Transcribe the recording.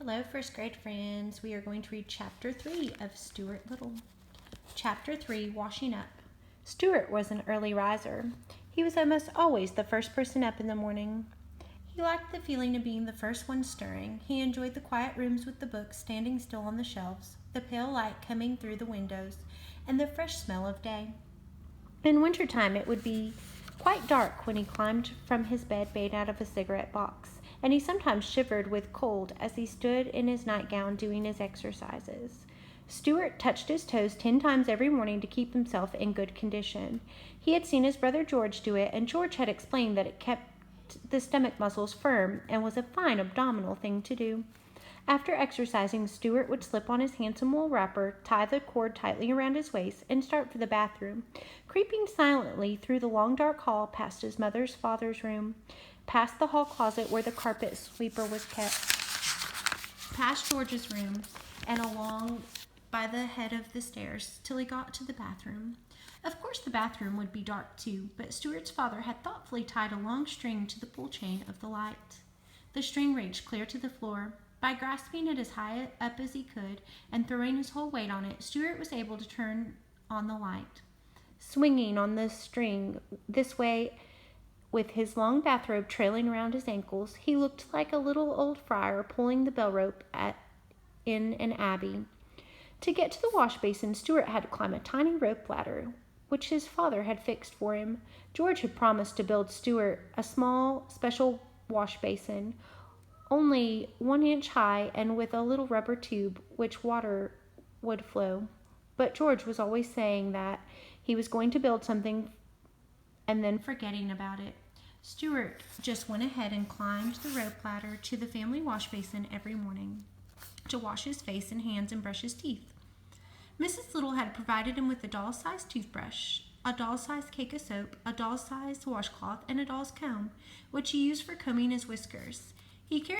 Hello, first grade friends. We are going to read Chapter 3 of Stuart Little. Chapter 3, Washing Up. Stuart was an early riser. He was almost always the first person up in the morning. He liked the feeling of being the first one stirring. He enjoyed the quiet rooms with the books standing still on the shelves, the pale light coming through the windows, and the fresh smell of day. In wintertime, it would be quite dark when he climbed from his bed made out of a cigarette box, and he sometimes shivered with cold as he stood in his nightgown doing his exercises. Stuart touched his toes 10 times every morning to keep himself in good condition. He had seen his brother George do it, and George had explained that it kept the stomach muscles firm and was a fine abdominal thing to do. After exercising, Stuart would slip on his handsome wool wrapper, tie the cord tightly around his waist, and start for the bathroom, creeping silently through the long dark hall past his mother's father's room, past the hall closet where the carpet sweeper was kept, past George's room, and along by the head of the stairs till he got to the bathroom. Of course the bathroom would be dark too, but Stuart's father had thoughtfully tied a long string to the pull chain of the light. The string reached clear to the floor. By grasping it as high up as he could and throwing his whole weight on it, Stuart was able to turn on the light. Swinging on the string this way, with his long bathrobe trailing around his ankles, he looked like a little old friar pulling the bell rope in an abbey. To get to the wash basin, Stuart had to climb a tiny rope ladder, which his father had fixed for him. George had promised to build Stuart a small, special wash basin, only 1 inch high and with a little rubber tube which water would flow. But George was always saying that he was going to build something and then forgetting about it. Stuart just went ahead and climbed the rope ladder to the family wash basin every morning to wash his face and hands and brush his teeth. Mrs. Little had provided him with a doll-sized toothbrush, a doll-sized cake of soap, a doll-sized washcloth, and a doll's comb, which he used for combing his whiskers. He carried